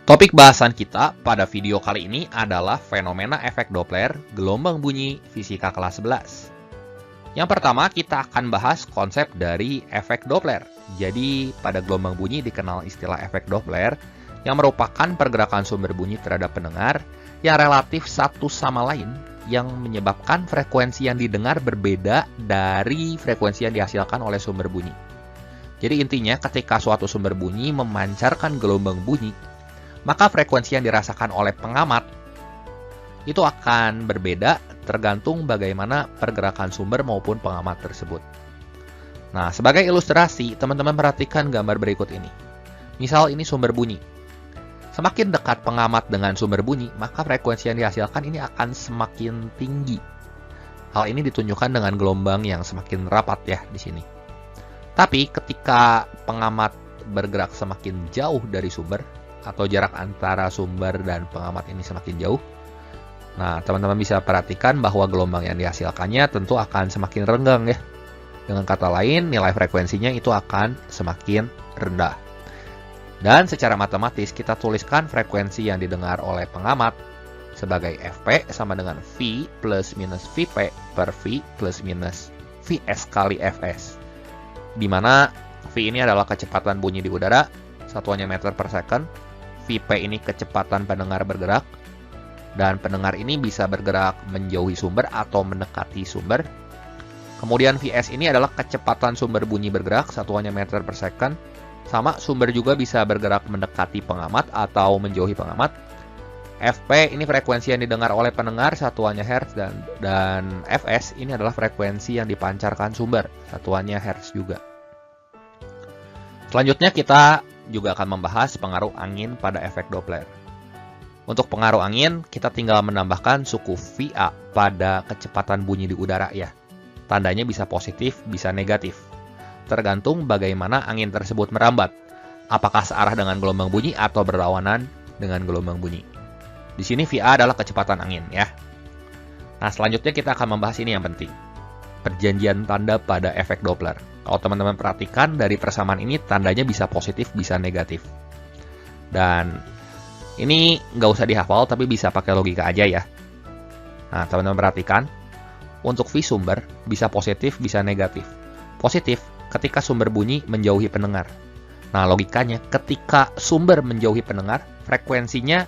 Topik bahasan kita pada video kali ini adalah fenomena efek Doppler gelombang bunyi fisika kelas 11. Yang pertama, kita akan bahas konsep dari efek Doppler. Jadi, pada gelombang bunyi dikenal istilah efek Doppler yang merupakan pergerakan sumber bunyi terhadap pendengar yang relatif satu sama lain yang menyebabkan frekuensi yang didengar berbeda dari frekuensi yang dihasilkan oleh sumber bunyi. Jadi intinya ketika suatu sumber bunyi memancarkan gelombang bunyi, maka frekuensi yang dirasakan oleh pengamat itu akan berbeda tergantung bagaimana pergerakan sumber maupun pengamat tersebut. Nah, sebagai ilustrasi, teman-teman perhatikan gambar berikut ini. Misal ini sumber bunyi. Semakin dekat pengamat dengan sumber bunyi, maka frekuensi yang dihasilkan ini akan semakin tinggi. Hal ini ditunjukkan dengan gelombang yang semakin rapat ya di sini. Tapi ketika pengamat bergerak semakin jauh dari sumber, atau jarak antara sumber dan pengamat ini semakin jauh, nah teman-teman bisa perhatikan bahwa gelombang yang dihasilkannya tentu akan semakin renggang ya. Dengan kata lain, nilai frekuensinya itu akan semakin rendah. Dan secara matematis kita tuliskan frekuensi yang didengar oleh pengamat sebagai Fp sama dengan V plus minus Vp per V plus minus Vs kali Fs. Di mana V ini adalah kecepatan bunyi di udara, satuannya meter per second. Vp ini kecepatan pendengar bergerak, dan pendengar ini bisa bergerak menjauhi sumber atau mendekati sumber. Kemudian Vs ini adalah kecepatan sumber bunyi bergerak, satuannya meter per second. Sama, sumber juga bisa bergerak mendekati pengamat atau menjauhi pengamat. Fp ini frekuensi yang didengar oleh pendengar, satuannya Hz, dan Fs ini adalah frekuensi yang dipancarkan sumber, satuannya Hz juga. Selanjutnya kita juga akan membahas pengaruh angin pada efek Doppler. Untuk pengaruh angin, kita tinggal menambahkan suku Va pada kecepatan bunyi di udara ya. Tandanya bisa positif, bisa negatif. Tergantung bagaimana angin tersebut merambat. Apakah searah dengan gelombang bunyi atau berlawanan dengan gelombang bunyi. Di sini Va adalah kecepatan angin ya. Nah, selanjutnya kita akan membahas ini yang penting. Perjanjian tanda pada efek Doppler. Kalau teman-teman perhatikan dari persamaan ini tandanya bisa positif, bisa negatif. Dan ini nggak usah dihafal tapi bisa pakai logika aja ya. Nah, teman-teman perhatikan. Untuk V sumber bisa positif, bisa negatif. Positif ketika sumber bunyi menjauhi pendengar. Nah, logikanya ketika sumber menjauhi pendengar, frekuensinya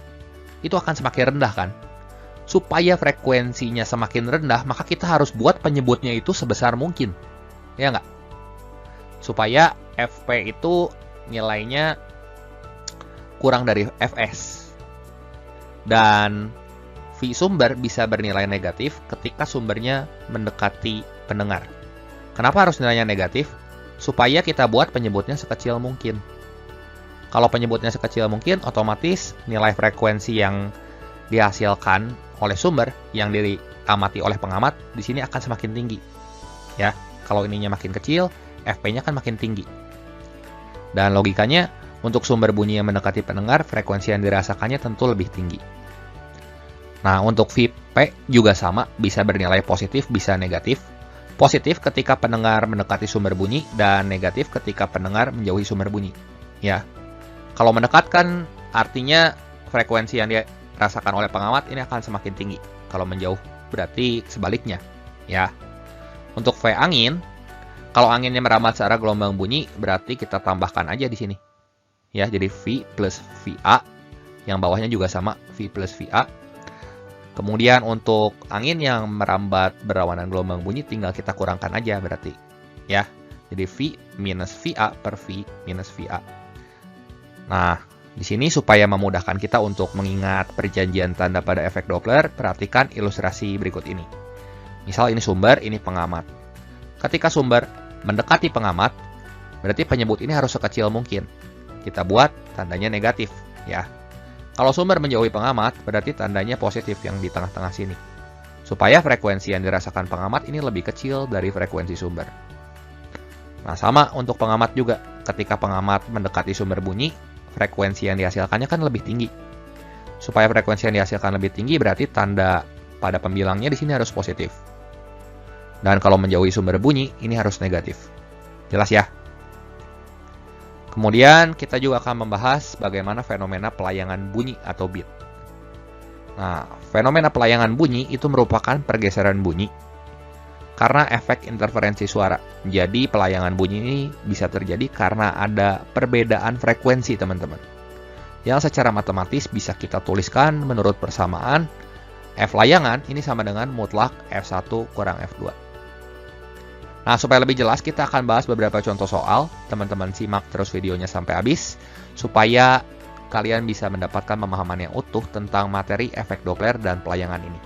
itu akan semakin rendah kan? Supaya frekuensinya semakin rendah, maka kita harus buat penyebutnya itu sebesar mungkin. Ya nggak? Supaya Fp itu nilainya kurang dari Fs. Dan V sumber bisa bernilai negatif ketika sumbernya mendekati pendengar. Kenapa harus nilainya negatif? Supaya kita buat penyebutnya sekecil mungkin. Kalau penyebutnya sekecil mungkin, otomatis nilai frekuensi yang dihasilkan oleh sumber yang diamati oleh pengamat di sini akan semakin tinggi. Ya, kalau ininya makin kecil, Fp-nya kan makin tinggi. Dan logikanya, untuk sumber bunyi yang mendekati pendengar, frekuensi yang dirasakannya tentu lebih tinggi. Nah, untuk Vp juga sama, bisa bernilai positif, bisa negatif. Positif ketika pendengar mendekati sumber bunyi, dan negatif ketika pendengar menjauhi sumber bunyi. Ya, kalau mendekat kan artinya frekuensi yang dirasakan oleh pengamat ini akan semakin tinggi. Kalau menjauh berarti sebaliknya. Ya, untuk V angin, kalau anginnya merambat searah gelombang bunyi, berarti kita tambahkan aja di sini. Ya, jadi V plus Va, yang bawahnya juga sama, V plus Va. Kemudian untuk angin yang merambat berlawanan gelombang bunyi, tinggal kita kurangkan aja berarti. Ya, jadi V minus Va per V minus Va. Nah, di sini supaya memudahkan kita untuk mengingat perjanjian tanda pada efek Doppler, perhatikan ilustrasi berikut ini. Misal ini sumber, ini pengamat. Ketika sumber mendekati pengamat, berarti penyebut ini harus sekecil mungkin. Kita buat tandanya negatif, ya. Kalau sumber menjauhi pengamat, berarti tandanya positif yang di tengah-tengah sini. Supaya frekuensi yang dirasakan pengamat ini lebih kecil dari frekuensi sumber. Nah, sama untuk pengamat juga. Ketika pengamat mendekati sumber bunyi, frekuensi yang dihasilkannya kan lebih tinggi. Supaya frekuensi yang dihasilkan lebih tinggi, berarti tanda pada pembilangnya di sini harus positif. Dan kalau menjauhi sumber bunyi, ini harus negatif. Jelas ya? Kemudian kita juga akan membahas bagaimana fenomena pelayangan bunyi atau beat. Nah, fenomena pelayangan bunyi itu merupakan pergeseran bunyi karena efek interferensi suara. Jadi pelayangan bunyi ini bisa terjadi karena ada perbedaan frekuensi, teman-teman. Yang secara matematis bisa kita tuliskan menurut persamaan F layangan ini sama dengan mutlak F1 kurang F2. Nah, supaya lebih jelas kita akan bahas beberapa contoh soal. Teman-teman simak terus videonya sampai habis supaya kalian bisa mendapatkan pemahaman yang utuh tentang materi efek Doppler dan pelayangan ini.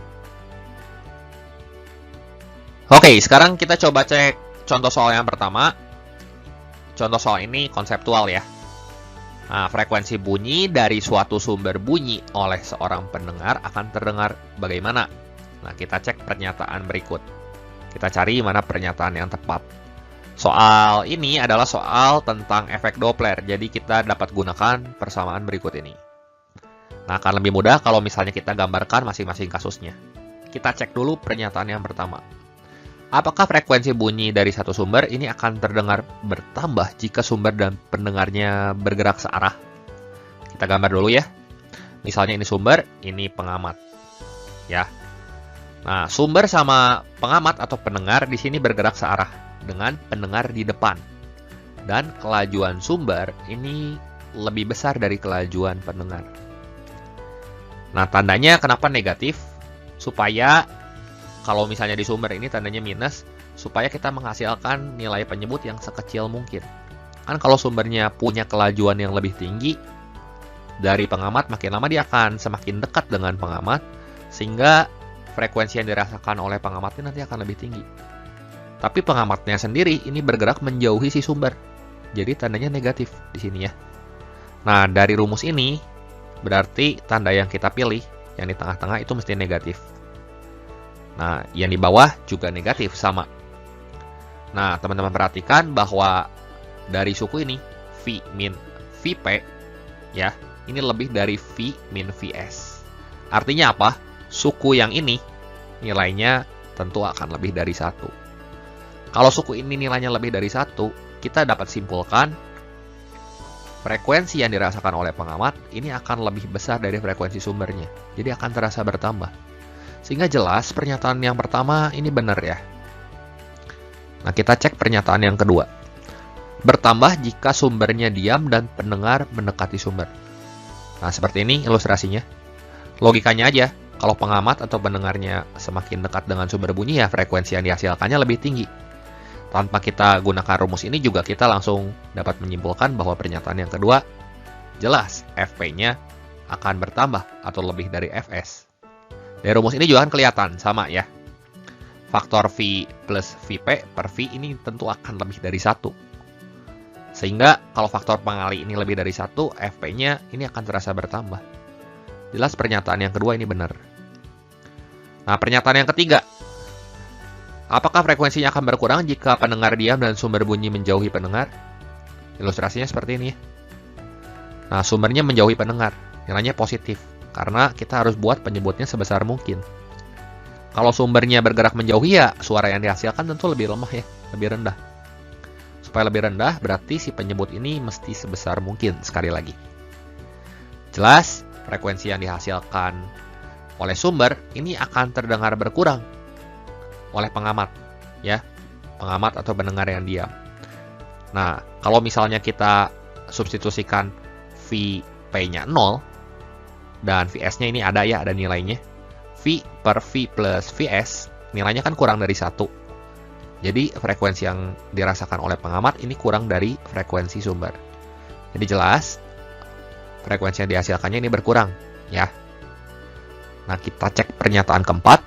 Oke, sekarang kita coba cek contoh soal yang pertama. Contoh soal ini konseptual ya. Nah, frekuensi bunyi dari suatu sumber bunyi oleh seorang pendengar akan terdengar bagaimana? Nah, kita cek pernyataan berikut. Kita cari mana pernyataan yang tepat. Soal ini adalah soal tentang efek Doppler, jadi kita dapat gunakan persamaan berikut ini. Nah, akan lebih mudah kalau misalnya kita gambarkan masing-masing kasusnya. Kita cek dulu pernyataan yang pertama. Apakah frekuensi bunyi dari satu sumber ini akan terdengar bertambah jika sumber dan pendengarnya bergerak searah? Kita gambar dulu ya. Misalnya ini sumber, ini pengamat. Ya. Nah, sumber sama pengamat atau pendengar di sini bergerak searah dengan pendengar di depan. Dan kelajuan sumber ini lebih besar dari kelajuan pendengar. Nah, tandanya kenapa negatif? Supaya kalau misalnya di sumber ini tandanya minus, supaya kita menghasilkan nilai penyebut yang sekecil mungkin. Kan kalau sumbernya punya kelajuan yang lebih tinggi dari pengamat, makin lama dia akan semakin dekat dengan pengamat, sehingga frekuensi yang dirasakan oleh pengamatnya nanti akan lebih tinggi. Tapi pengamatnya sendiri ini bergerak menjauhi si sumber. Jadi tandanya negatif di sini ya. Nah, dari rumus ini berarti tanda yang kita pilih, yang di tengah-tengah itu mesti negatif. Nah, yang di bawah juga negatif sama. Nah, teman-teman perhatikan bahwa dari suku ini V min Vp ya, ini lebih dari V min Vs. Artinya apa? Suku yang ini nilainya tentu akan lebih dari 1. Kalau suku ini nilainya lebih dari 1, kita dapat simpulkan frekuensi yang dirasakan oleh pengamat ini akan lebih besar dari frekuensi sumbernya. Jadi akan terasa bertambah. Sehingga jelas pernyataan yang pertama ini benar ya. Nah, kita cek pernyataan yang kedua. Bertambah jika sumbernya diam dan pendengar mendekati sumber. Nah, seperti ini ilustrasinya. Logikanya aja. Kalau pengamat atau pendengarnya semakin dekat dengan sumber bunyi, ya frekuensi yang dihasilkannya lebih tinggi. Tanpa kita gunakan rumus ini juga kita langsung dapat menyimpulkan bahwa pernyataan yang kedua jelas Fp-nya akan bertambah atau lebih dari Fs. Dari rumus ini juga kan kelihatan, sama ya. Faktor V plus Vp per V ini tentu akan lebih dari 1. Sehingga kalau faktor pengali ini lebih dari 1, Fp-nya ini akan terasa bertambah. Jelas pernyataan yang kedua ini benar. Nah, pernyataan yang ketiga. Apakah frekuensinya akan berkurang jika pendengar diam dan sumber bunyi menjauhi pendengar? Ilustrasinya seperti ini ya. Nah, sumbernya menjauhi pendengar. Nilainya positif. Karena kita harus buat penyebutnya sebesar mungkin. Kalau sumbernya bergerak menjauhi ya, suara yang dihasilkan tentu lebih lemah ya. Lebih rendah. Supaya lebih rendah, berarti si penyebut ini mesti sebesar mungkin. Sekali lagi. Jelas, frekuensi yang dihasilkan oleh sumber ini akan terdengar berkurang oleh pengamat ya, pengamat atau pendengar yang diam. Nah, kalau misalnya kita substitusikan Vp-nya 0 dan Vs-nya ini ada ya, ada nilainya. V per V plus Vs nilainya kan kurang dari 1. Jadi frekuensi yang dirasakan oleh pengamat ini kurang dari frekuensi sumber. Jadi jelas frekuensi yang dihasilkannya ini berkurang ya. Nah, kita cek pernyataan keempat.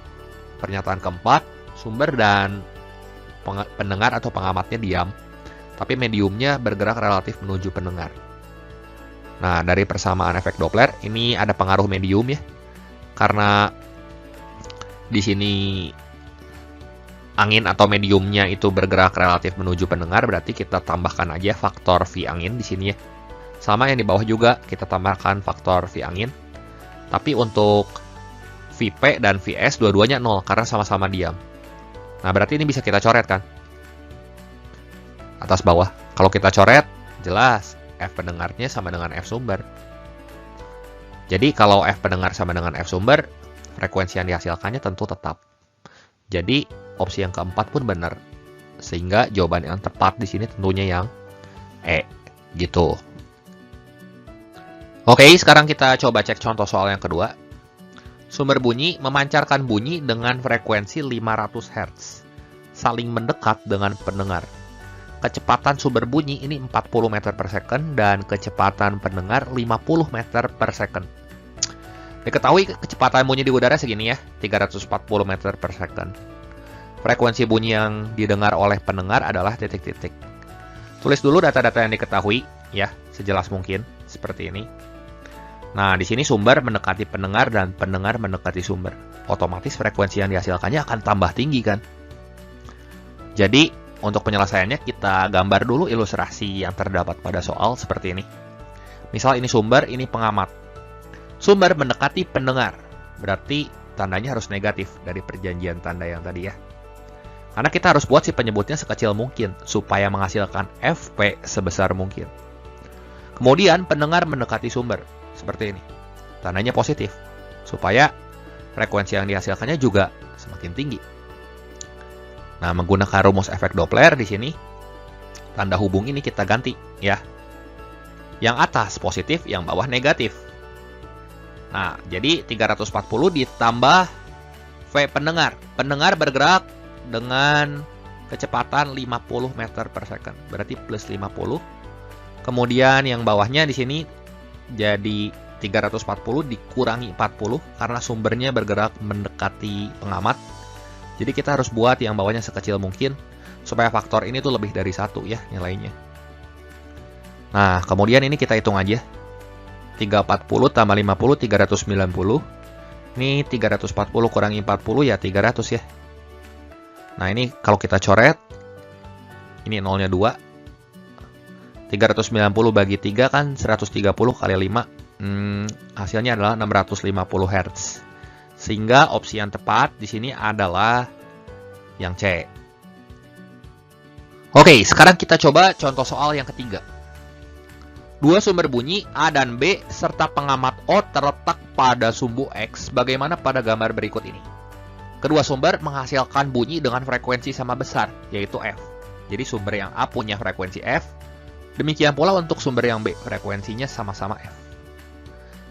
Pernyataan keempat, sumber dan pendengar atau pengamatnya diam, tapi mediumnya bergerak relatif menuju pendengar. Nah, dari persamaan efek Doppler, ini ada pengaruh medium ya. Karena di sini angin atau mediumnya itu bergerak relatif menuju pendengar, berarti kita tambahkan aja faktor V angin di sini ya. Sama yang di bawah juga kita tambahkan faktor V angin. Tapi untuk Vp dan Vs dua-duanya 0 karena sama-sama diam. Nah, berarti ini bisa kita coret kan? Atas bawah. Kalau kita coret, jelas F pendengarnya sama dengan F sumber. Jadi kalau F pendengar sama dengan F sumber, frekuensi yang dihasilkannya tentu tetap. Jadi opsi yang keempat pun benar. Sehingga jawaban yang tepat di sini tentunya yang E, gitu. Oke, sekarang kita coba cek contoh soal yang kedua. Sumber bunyi memancarkan bunyi dengan frekuensi 500 Hz, saling mendekat dengan pendengar. Kecepatan sumber bunyi ini 40 meter per second dan kecepatan pendengar 50 meter per second. Diketahui kecepatan bunyi di udara segini ya, 340 meter per second. Frekuensi bunyi yang didengar oleh pendengar adalah titik-titik. Tulis dulu data-data yang diketahui ya, sejelas mungkin seperti ini. Nah, di sini sumber mendekati pendengar dan pendengar mendekati sumber. Otomatis frekuensi yang dihasilkannya akan tambah tinggi kan? Jadi, untuk penyelesaiannya kita gambar dulu ilustrasi yang terdapat pada soal seperti ini. Misal ini sumber, ini pengamat. Sumber mendekati pendengar. Berarti tandanya harus negatif dari perjanjian tanda yang tadi ya. Karena kita harus buat si penyebutnya sekecil mungkin supaya menghasilkan FP sebesar mungkin. Kemudian pendengar mendekati sumber. Seperti ini. Tandanya positif. Supaya frekuensi yang dihasilkannya juga semakin tinggi. Nah, menggunakan rumus efek Doppler di sini, tanda hubung ini kita ganti, ya. Yang atas positif, yang bawah negatif. Nah, jadi 340 ditambah V pendengar. Pendengar bergerak dengan kecepatan 50 meter per second. Berarti plus 50. Kemudian yang bawahnya di sini jadi 340 dikurangi 40 karena sumbernya bergerak mendekati pengamat. Jadi kita harus buat yang bawahnya sekecil mungkin supaya faktor ini tuh lebih dari 1 ya nilainya. Nah, kemudian ini kita hitung aja. 340 tambah 50 390. Ini 340 kurangi 40 ya 300 ya. Nah, ini kalau kita coret ini nolnya 2. 390 bagi 3 kan 130 kali 5. Hasilnya adalah 650 Hz. Sehingga opsi yang tepat di sini adalah yang C. Oke, sekarang kita coba contoh soal yang ketiga. Dua sumber bunyi A dan B serta pengamat O terletak pada sumbu X bagaimana pada gambar berikut ini. Kedua sumber menghasilkan bunyi dengan frekuensi sama besar, yaitu F. Jadi sumber yang A punya frekuensi F, demikian pula untuk sumber yang B, frekuensinya sama-sama F.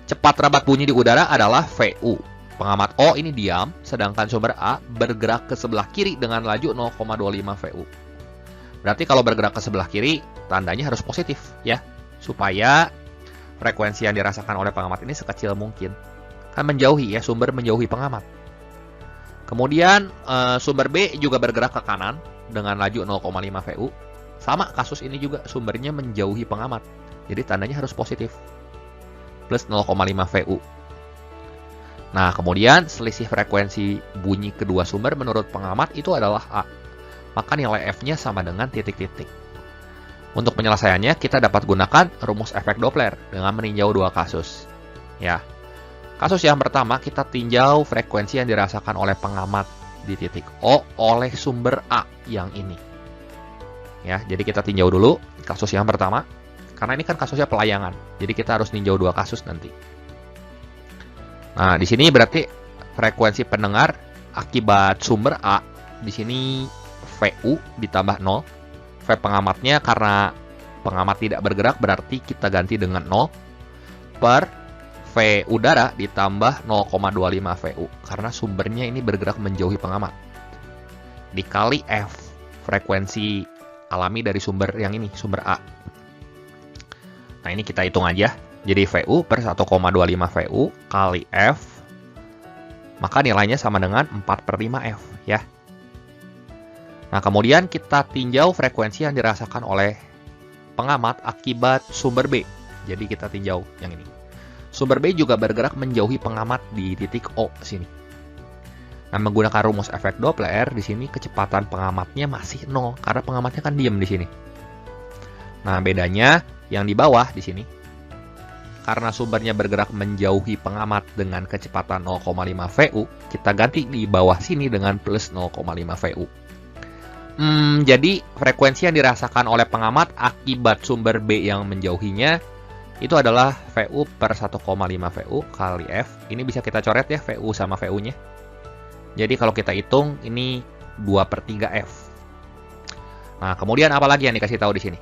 Cepat rabat bunyi di udara adalah VU. Pengamat O ini diam, sedangkan sumber A bergerak ke sebelah kiri dengan laju 0,25 VU. Berarti kalau bergerak ke sebelah kiri, tandanya harus positif, ya. Supaya frekuensi yang dirasakan oleh pengamat ini sekecil mungkin. Kan menjauhi ya, sumber menjauhi pengamat. Kemudian sumber B juga bergerak ke kanan dengan laju 0,5 VU. Sama kasus ini juga sumbernya menjauhi pengamat. Jadi tandanya harus positif. Plus 0,5 VU. Nah, kemudian selisih frekuensi bunyi kedua sumber menurut pengamat itu adalah A. Maka nilai F-nya sama dengan titik-titik. Untuk penyelesaiannya, kita dapat gunakan rumus efek Doppler dengan meninjau dua kasus. Ya. Kasus yang pertama, kita tinjau frekuensi yang dirasakan oleh pengamat di titik O oleh sumber A yang ini. Ya, jadi kita tinjau dulu kasus yang pertama. Karena ini kan kasusnya pelayangan. Jadi kita harus tinjau dua kasus nanti. Nah, di sini berarti frekuensi pendengar akibat sumber A di sini VU ditambah 0. V pengamatnya karena pengamat tidak bergerak berarti kita ganti dengan 0 per V udara ditambah 0,25 VU karena sumbernya ini bergerak menjauhi pengamat. Dikali F, frekuensi alami dari sumber yang ini, sumber A. Nah, ini kita hitung aja. Jadi VU per 1,25 VU kali F, maka nilainya sama dengan 4/5 F, ya. Nah, kemudian kita tinjau frekuensi yang dirasakan oleh pengamat akibat sumber B. Jadi kita tinjau yang ini. Sumber B juga bergerak menjauhi pengamat di titik O sini. Nah, menggunakan rumus efek Doppler di sini kecepatan pengamatnya masih 0 karena pengamatnya kan diam di sini. Nah, bedanya yang di bawah di sini karena sumbernya bergerak menjauhi pengamat dengan kecepatan 0,5 VU, kita ganti di bawah sini dengan plus 0,5 VU. Jadi frekuensi yang dirasakan oleh pengamat akibat sumber B yang menjauhinya itu adalah VU per 1,5 VU kali F. Ini bisa kita coret ya, VU sama VU-nya. Jadi kalau kita hitung, ini 2/3 F. Nah, kemudian apa lagi yang dikasih tahu di sini?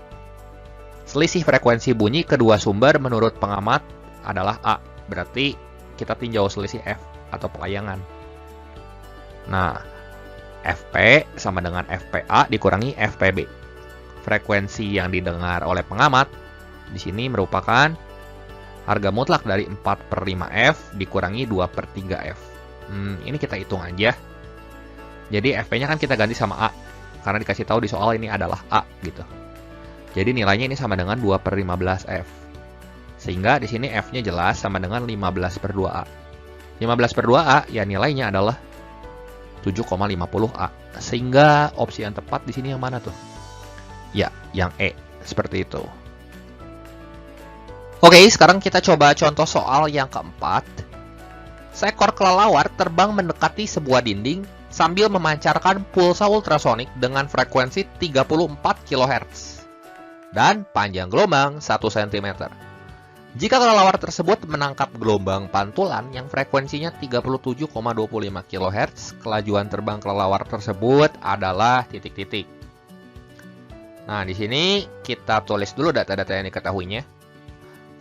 Selisih frekuensi bunyi kedua sumber menurut pengamat adalah A. Berarti kita tinjau selisih F atau pelayangan. Nah, FP sama dengan FPA dikurangi FPB. Frekuensi yang didengar oleh pengamat di sini merupakan harga mutlak dari 4/5F dikurangi 2/3F. Ini kita hitung aja. Jadi FP-nya kan kita ganti sama A. Karena dikasih tahu di soal ini adalah A gitu. Jadi nilainya ini sama dengan 2/15F. Sehingga di sini F-nya jelas sama dengan 15/2A. 15/2A ya nilainya adalah 7,50A. Sehingga opsi yang tepat di sini yang mana tuh? Ya, yang E. Seperti itu. Oke, sekarang kita coba contoh soal yang keempat. Seekor kelelawar terbang mendekati sebuah dinding sambil memancarkan pulsa ultrasonik dengan frekuensi 34 kHz dan panjang gelombang 1 cm. Jika kelelawar tersebut menangkap gelombang pantulan yang frekuensinya 37,25 kHz, kelajuan terbang kelelawar tersebut adalah titik-titik. Nah, di sini kita tulis dulu data-data yang diketahuinya.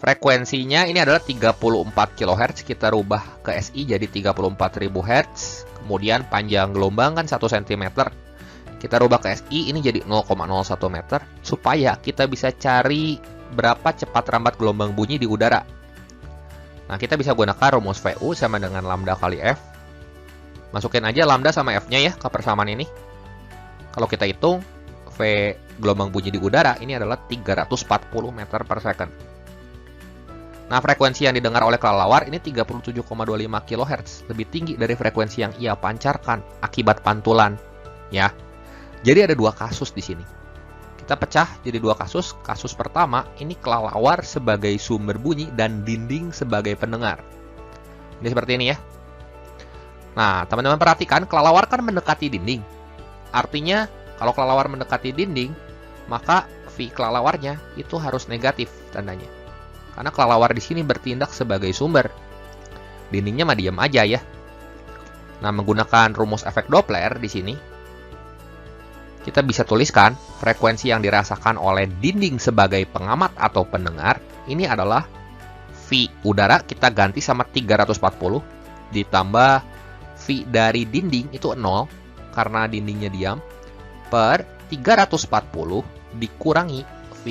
Frekuensinya ini adalah 34 kHz, kita rubah ke SI jadi 34.000 Hz. Kemudian panjang gelombang kan 1 cm. Kita rubah ke SI ini jadi 0,01 meter supaya kita bisa cari berapa cepat rambat gelombang bunyi di udara. Nah, kita bisa gunakan rumus VU sama dengan lambda kali F. Masukin aja lambda sama F-nya ya ke persamaan ini. Kalau kita hitung, V gelombang bunyi di udara ini adalah 340 meter per second. Nah, frekuensi yang didengar oleh kelelawar ini 37,25 kHz, lebih tinggi dari frekuensi yang ia pancarkan akibat pantulan. Ya, jadi ada dua kasus di sini. Kita pecah jadi dua kasus. Kasus pertama, ini kelelawar sebagai sumber bunyi dan dinding sebagai pendengar. Ini seperti ini ya. Nah, teman-teman perhatikan, kelelawar kan mendekati dinding. Artinya, kalau kelelawar mendekati dinding, maka V kelelawarnya itu harus negatif tandanya. Karena kelelawar di sini bertindak sebagai sumber. Dindingnya mah diam aja ya. Nah, menggunakan rumus efek Doppler di sini, kita bisa tuliskan frekuensi yang dirasakan oleh dinding sebagai pengamat atau pendengar ini adalah V udara kita ganti sama 340 ditambah V dari dinding itu 0 karena dindingnya diam per 340 dikurangi V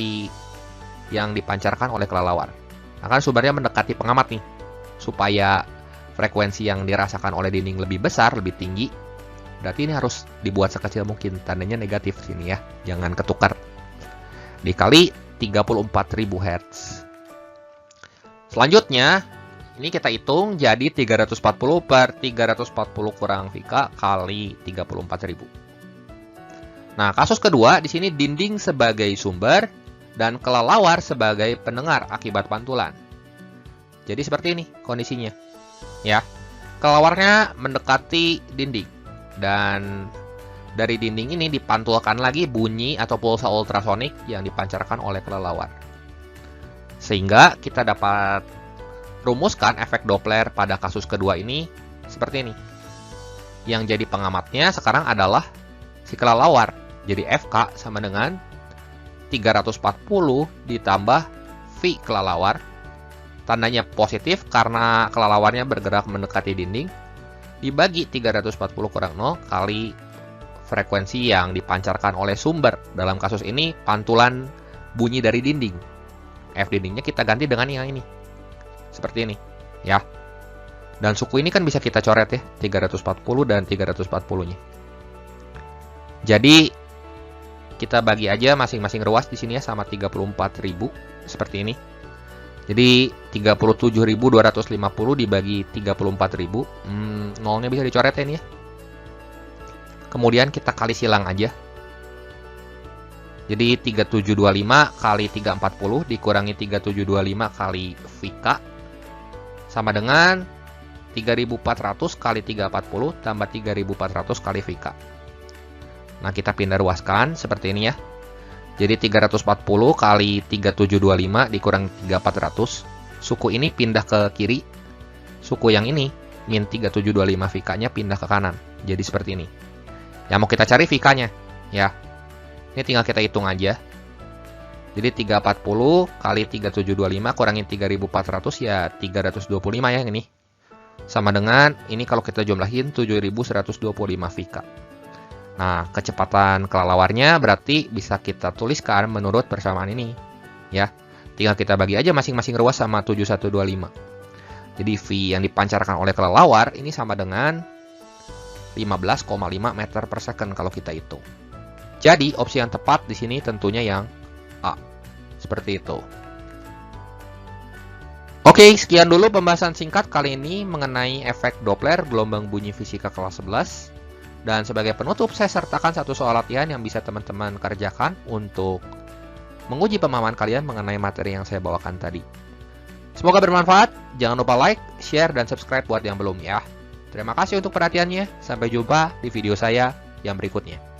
yang dipancarkan oleh kelelawar. Nah, kan sumbernya mendekati pengamat nih supaya frekuensi yang dirasakan oleh dinding lebih besar, lebih tinggi. Berarti ini harus dibuat sekecil mungkin, tandanya negatif sini ya, jangan ketukar. Dikali 34.000 Hz. Selanjutnya, ini kita hitung jadi 340 per 340 kurang VK kali 34.000. Nah, kasus kedua di sini dinding sebagai sumber dan kelelawar sebagai pendengar akibat pantulan. Jadi seperti ini kondisinya. Ya. Kelelawarnya mendekati dinding. Dan dari dinding ini dipantulkan lagi bunyi atau pulsa ultrasonik yang dipancarkan oleh kelelawar. Sehingga kita dapat rumuskan efek Doppler pada kasus kedua ini seperti ini. Yang jadi pengamatnya sekarang adalah si kelelawar. Jadi FK sama dengan 340 ditambah V kelelawar. Tandanya positif karena kelelawarnya bergerak mendekati dinding. Dibagi 340 kurang 0 kali frekuensi yang dipancarkan oleh sumber. Dalam kasus ini, pantulan bunyi dari dinding. F dindingnya kita ganti dengan yang ini. Seperti ini. Ya. Dan suku ini kan bisa kita coret ya. 340 dan 340-nya. Jadi, kita bagi aja masing-masing ruas di sini ya sama 34.000. Seperti ini. Jadi 37.250 dibagi 34.000, nolnya bisa dicoretin ya. Kemudian kita kali silang aja. Jadi 3725 kali 340 dikurangi 3725 kali VK sama dengan 3.400 kali 340 tambah 3.400 kali VK. Nah, kita pindah ruaskan seperti ini ya. Jadi 340 kali 3725 dikurang 3400. Suku ini pindah ke kiri. Suku yang ini, min 3725 VK-nya pindah ke kanan. Jadi seperti ini. Yang mau kita cari VK-nya. Ya. Ini tinggal kita hitung aja. Jadi 340 kali 3725 kurangin 3400 ya 325 ya ini. Sama dengan ini kalau kita jumlahin 7125 VK. Nah, kecepatan kelelawarnya berarti bisa kita tuliskan menurut persamaan ini. Ya, tinggal kita bagi aja masing-masing ruas sama 7125. Jadi V yang dipancarkan oleh kelelawar ini sama dengan 15,5 meter per second kalau kita hitung. Jadi, opsi yang tepat di sini tentunya yang A. Seperti itu. Oke, sekian dulu pembahasan singkat kali ini mengenai efek Doppler gelombang bunyi fisika kelas 11. Dan sebagai penutup, saya sertakan satu soal latihan yang bisa teman-teman kerjakan untuk menguji pemahaman kalian mengenai materi yang saya bawakan tadi. Semoga bermanfaat. Jangan lupa like, share, dan subscribe buat yang belum ya. Terima kasih untuk perhatiannya. Sampai jumpa di video saya yang berikutnya.